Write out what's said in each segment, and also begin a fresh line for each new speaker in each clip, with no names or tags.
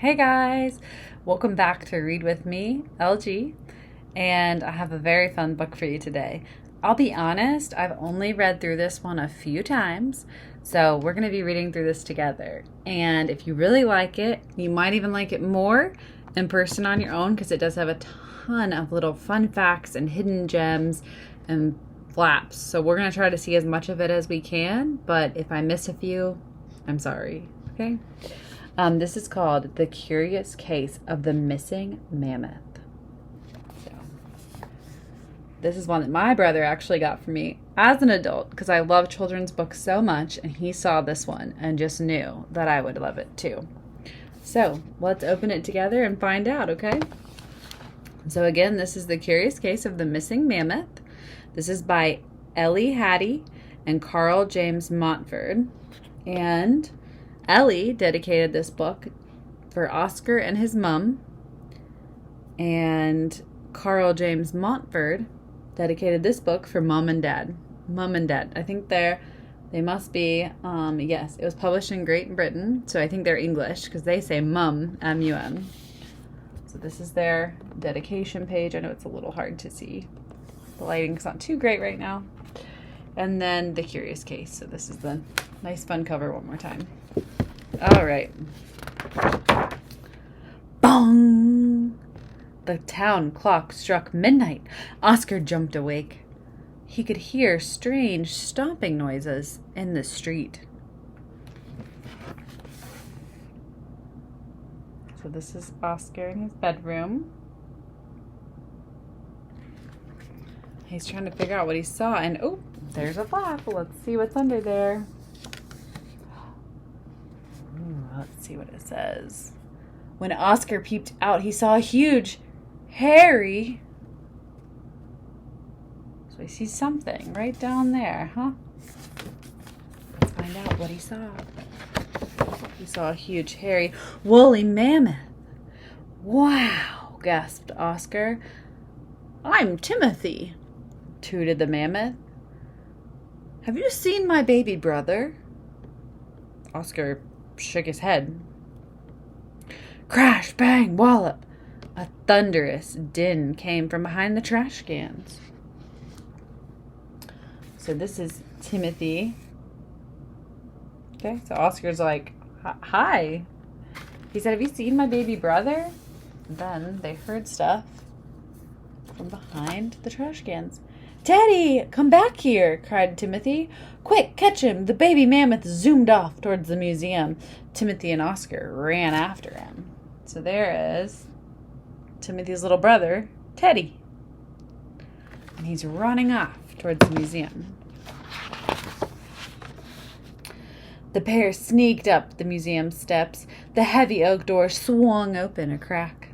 Hey guys, welcome back to Read With Me, LG, and I have a very fun book for you today. I'll be honest, I've only read through this one a few times, so we're going to be reading through this together. And if you really like it, you might even like it more in person on your own because it does have a ton of little fun facts and hidden gems and flaps. So we're going to try to see as much of it as we can, but if I miss a few, I'm sorry, okay? This is called The Curious Case of the Missing Mammoth. So, this is one that my brother actually got for me as an adult because I love children's books so much, and he saw this one and just knew that I would love it too. So, let's open it together and find out, okay? So again, this is The Curious Case of the Missing Mammoth. This is by Ellie, Hattie, and Karl James Mountford. And Ellie dedicated this book for Oscar and his mom, and Karl James Mountford dedicated this book for mom and dad. Mom and dad. I think they must be, yes, it was published in Great Britain, so I think they're English because they say mum, M-U-M. So this is their dedication page. I know it's a little hard to see. The lighting's not too great right now. And then The Curious Case. So this is the nice fun cover one more time. All right. Bong! The town clock struck midnight. Oscar jumped awake. He could hear strange stomping noises in the street. So this is Oscar in his bedroom. He's trying to figure out what he saw, and oh, there's a flap. Let's see what's under there. Let's see what it says. When Oscar peeped out, he saw a huge, hairy... So he sees something right down there, huh? Let's find out what he saw. He saw a huge, hairy, woolly mammoth. Wow, gasped Oscar. I'm Timothy, tooted the mammoth. Have you seen my baby brother? Oscar shook his head. Crash, bang, wallop. A thunderous din came from behind the trash cans. So this is Timothy. Okay, so Oscar's like, hi. He said, have you seen my baby brother? And then they heard stuff from behind the trash cans. Teddy, come back here, cried Timothy. Quick, catch him. The baby mammoth zoomed off towards the museum. Timothy and Oscar ran after him. So there is Timothy's little brother, Teddy. And he's running off towards the museum. The pair sneaked up the museum steps. The heavy oak door swung open a crack,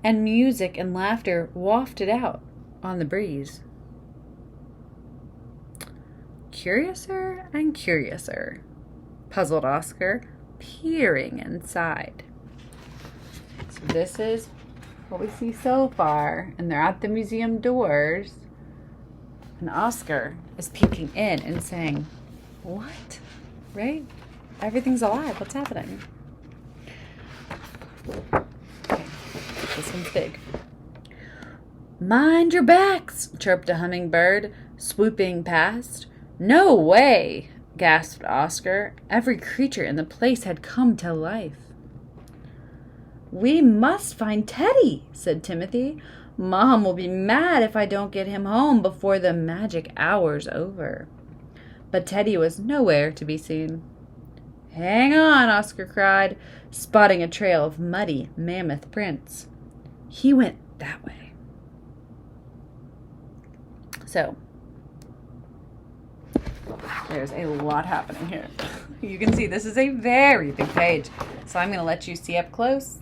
and music and laughter wafted out on the breeze. Curiouser and curiouser, puzzled Oscar, peering inside. So this is what we see so far, and they're at the museum doors, and Oscar is peeking in and saying, what? Right? Everything's alive. What's happening? Okay, this one's big. Mind your backs, chirped a hummingbird, swooping past. No way, gasped Oscar. Every creature in the place had come to life. We must find Teddy, said Timothy. Mom will be mad if I don't get him home before the magic hour's over. But Teddy was nowhere to be seen. Hang on, Oscar cried, spotting a trail of muddy mammoth prints. He went that way. So, there's a lot happening here. You can see this is a very big page. So I'm going to let you see up close.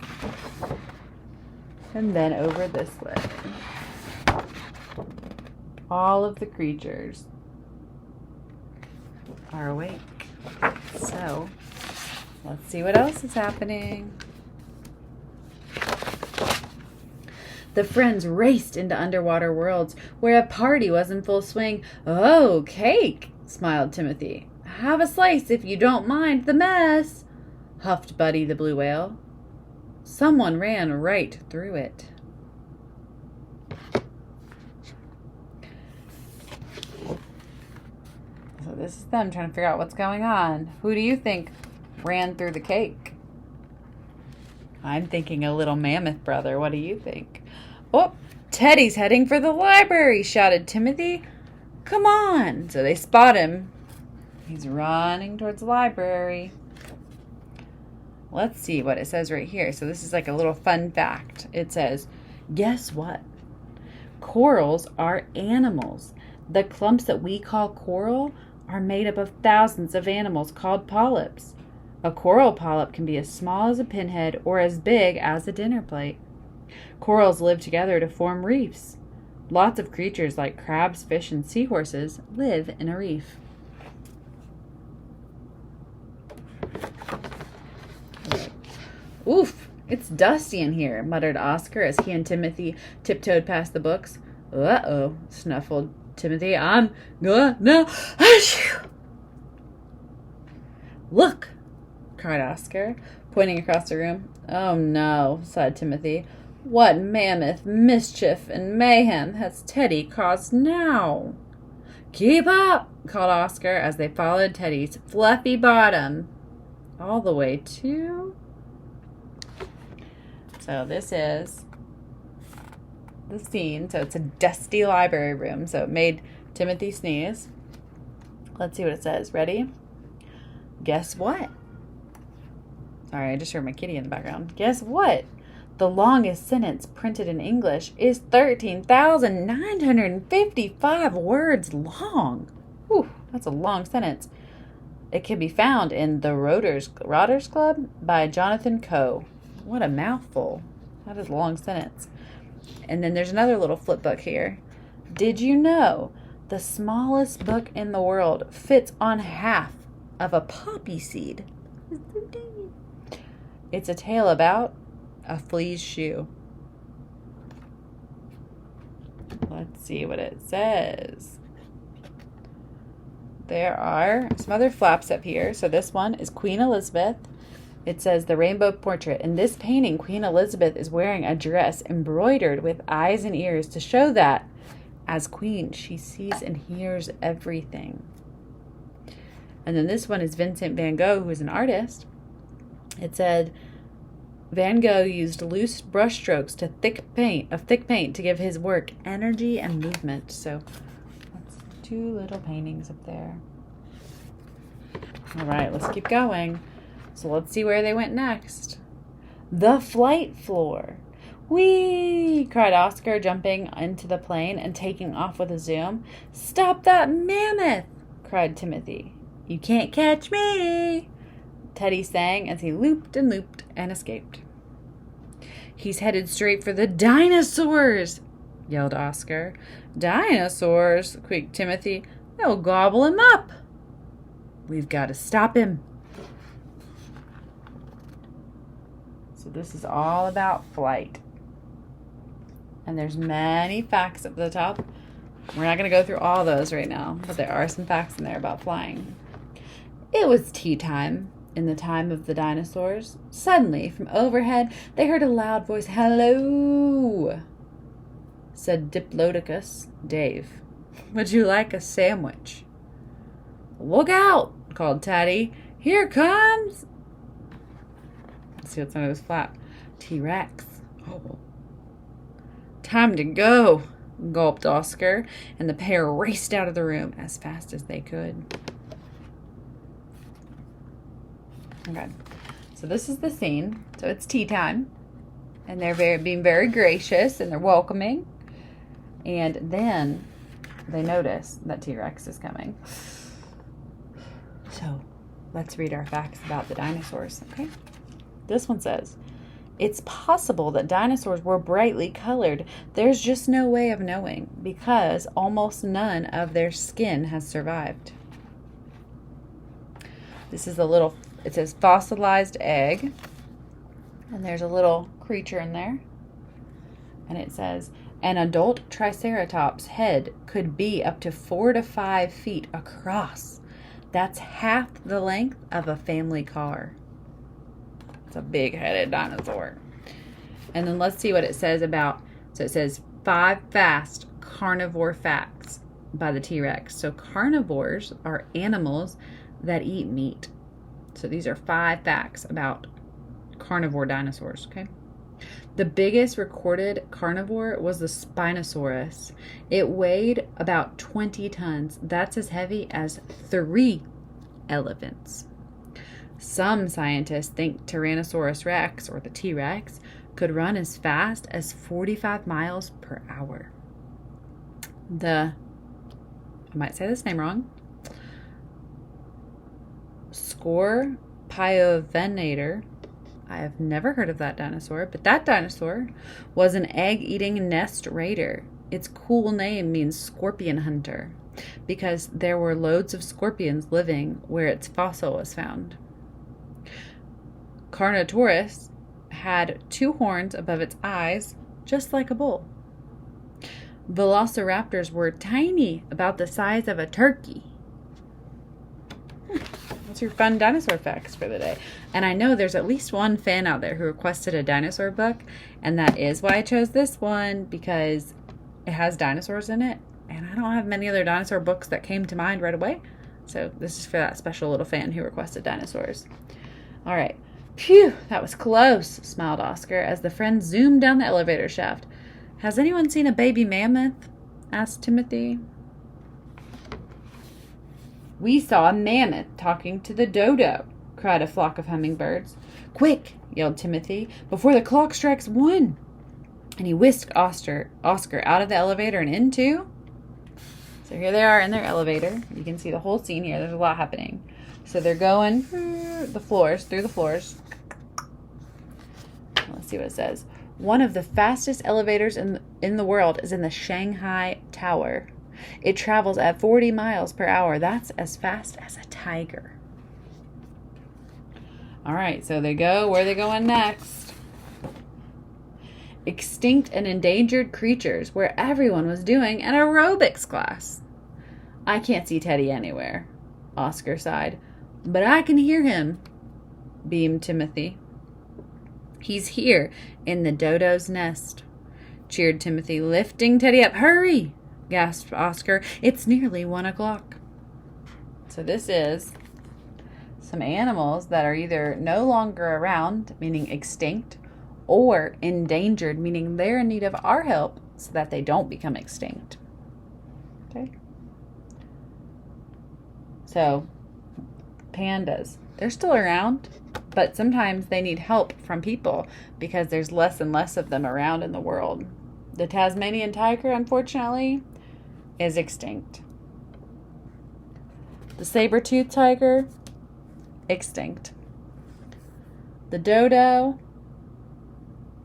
And then over this way. All of the creatures are awake. So, let's see what else is happening. The friends raced into underwater worlds where a party was in full swing. Oh, cake, smiled Timothy. Have a slice if you don't mind the mess, huffed Buddy the blue whale. Someone ran right through it. So this is them trying to figure out what's going on. Who do you think ran through the cake? I'm thinking a little mammoth brother. What do you think? Oh, Teddy's heading for the library, shouted Timothy. Come on. So they spot him. He's running towards the library. Let's see what it says right here. So this is like a little fun fact. It says, guess what? Corals are animals. The clumps that we call coral are made up of thousands of animals called polyps. A coral polyp can be as small as a pinhead or as big as a dinner plate. Corals live together to form reefs. Lots of creatures like crabs, fish, and seahorses live in a reef. Oof, it's dusty in here, muttered Oscar as he and Timothy tiptoed past the books. Uh-oh, snuffled Timothy. I'm gonna... Look, cried Oscar, pointing across the room. Oh no, sighed Timothy. What mammoth mischief and mayhem has Teddy caused now? Keep up, called Oscar as they followed Teddy's fluffy bottom all the way to... So this is the scene. So it's a dusty library room. So it made Timothy sneeze. Let's see what it says. Ready? Guess what? Sorry, I just heard my kitty in the background. Guess what? The longest sentence printed in English is 13,955 words long. Whew, that's a long sentence. It can be found in The Rotters Club by Jonathan Coe. What a mouthful. That is a long sentence. And then there's another little flip book here. Did you know the smallest book in the world fits on half of a poppy seed? It's a tale about a flea's shoe. Let's see what it says. There are some other flaps up here. So this one is Queen Elizabeth. It says the rainbow portrait. In this painting, Queen Elizabeth is wearing a dress embroidered with eyes and ears to show that, as queen, she sees and hears everything. And then this one is Vincent van Gogh, who is an artist. It said, Van Gogh used loose brush strokes of thick paint to give his work energy and movement. So that's two little paintings up there. All right, let's keep going. So let's see where they went next. The flight floor. Whee! Cried Oscar, jumping into the plane and taking off with a zoom. Stop that mammoth! Cried Timothy. You can't catch me! Teddy sang as he looped and escaped. He's headed straight for the dinosaurs! Yelled Oscar. Dinosaurs? Squeaked Timothy. They'll gobble him up! We've got to stop him. So this is all about flight. And there's many facts up at the top. We're not going to go through all those right now, but there are some facts in there about flying. It was tea time in the time of the dinosaurs. Suddenly, from overhead, they heard a loud voice. Hello, said Diplodocus Dave. Would you like a sandwich? Look out, called Hattie. Here comes... Let's see what's under this flap. T-Rex. Oh. Time to go, gulped Oscar, and the pair raced out of the room as fast as they could. Okay, so this is the scene. So it's tea time, and they're being very gracious, and they're welcoming. And then they notice that T-Rex is coming. So let's read our facts about the dinosaurs, okay? This one says, it's possible that dinosaurs were brightly colored. There's just no way of knowing because almost none of their skin has survived. This is it says fossilized egg. And there's a little creature in there. And it says, an adult Triceratops head could be up to 4 to 5 feet across. That's half the length of a family car. It's a big-headed dinosaur. And then let's see what it says about, so it says 5 fast carnivore facts by the T-Rex. So carnivores are animals that eat meat. So these are 5 facts about carnivore dinosaurs, okay? The biggest recorded carnivore was the Spinosaurus. It weighed about 20 tons. That's as heavy as 3 elephants. Some scientists think Tyrannosaurus rex, or the T-Rex, could run as fast as 45 miles per hour. I might say this name wrong, Scorpiovenator. I have never heard of that dinosaur, but that dinosaur was an egg-eating nest raider. Its cool name means scorpion hunter because there were loads of scorpions living where its fossil was found. Carnotaurus had 2 horns above its eyes, just like a bull. Velociraptors were tiny, about the size of a turkey. That's your fun dinosaur facts for the day. And I know there's at least one fan out there who requested a dinosaur book, and that is why I chose this one, because it has dinosaurs in it, and I don't have many other dinosaur books that came to mind right away. So this is for that special little fan who requested dinosaurs. All right. Phew, that was close, smiled Oscar as the friends zoomed down the elevator shaft. Has anyone seen a baby mammoth? Asked Timothy. We saw a mammoth talking to the dodo, cried a flock of hummingbirds. Quick, yelled Timothy, before the clock strikes 1. And he whisked Oscar out of the elevator and into... So here they are in their elevator. You can see the whole scene here. There's a lot happening. So they're going through the floors. Let's see what it says. One of the fastest elevators in the world is in the Shanghai Tower. It travels at 40 miles per hour. That's as fast as a tiger. All right, so they go. Where are they going next? Extinct and endangered creatures, where everyone was doing an aerobics class. I can't see Teddy anywhere, Oscar sighed. But I can hear him, beamed Timothy. He's here in the dodo's nest, cheered Timothy, lifting Teddy up. Hurry, gasped Oscar. It's nearly 1 o'clock. So this is some animals that are either no longer around, meaning extinct, or endangered, meaning they're in need of our help so that they don't become extinct. Okay? So, pandas, they're still around, but sometimes they need help from people because there's less and less of them around in the world. The Tasmanian tiger, unfortunately, is extinct. The saber-toothed tiger, extinct. The dodo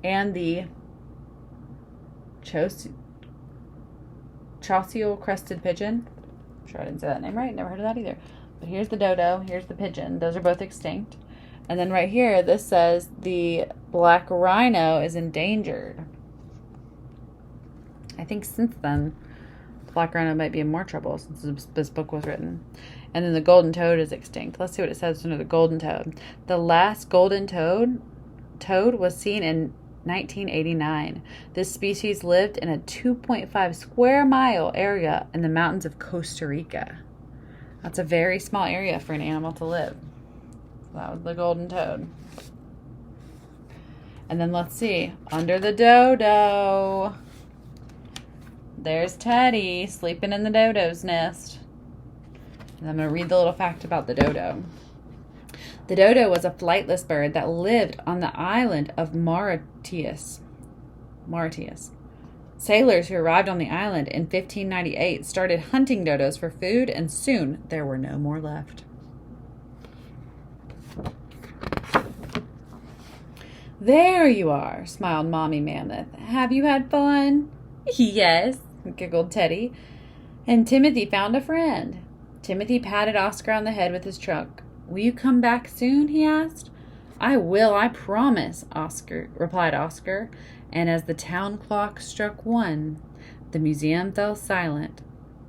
and the Chausial crested pigeon. I'm sure I didn't say that name right. Never heard of that either. But here's the dodo. Here's the pigeon. Those are both extinct. And then right here, this says the black rhino is endangered. I think since then, the black rhino might be in more trouble since this book was written. And then the golden toad is extinct. Let's see what it says under the golden toad. The last golden toad was seen in 1989. This species lived in a 2.5 square mile area in the mountains of Costa Rica. That's a very small area for an animal to live. So that was the golden toad. And then let's see, under the dodo, there's Teddy sleeping in the dodo's nest. And I'm going to read the little fact about the dodo. The dodo was a flightless bird that lived on the island of Mauritius. Sailors who arrived on the island in 1598 started hunting dodos for food, and soon there were no more left. There you are, smiled Mommy Mammoth. Have you had fun? Yes, giggled Teddy. And Timothy found a friend. Timothy patted Oscar on the head with his trunk. Will you come back soon? He asked. I will, I promise, replied Oscar. And as the town clock struck 1, the museum fell silent.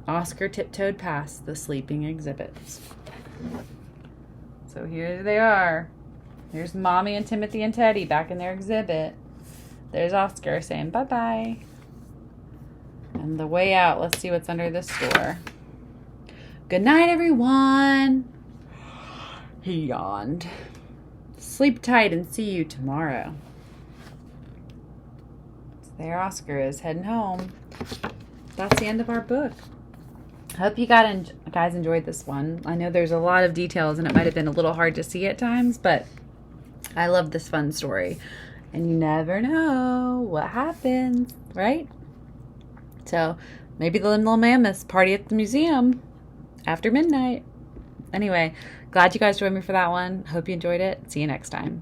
Oscar tiptoed past the sleeping exhibits. So here they are. Here's Mommy and Timothy and Teddy back in their exhibit. There's Oscar saying bye-bye. And the way out, let's see what's under this door. Good night, everyone. He yawned. Sleep tight and see you tomorrow. So there Oscar is, heading home. That's the end of our book. I hope you guys enjoyed this one. I know there's a lot of details and it might have been a little hard to see at times, but I love this fun story. And you never know what happens, right? So maybe the little mammoths party at the museum after midnight. Anyway, glad you guys joined me for that one. Hope you enjoyed it. See you next time.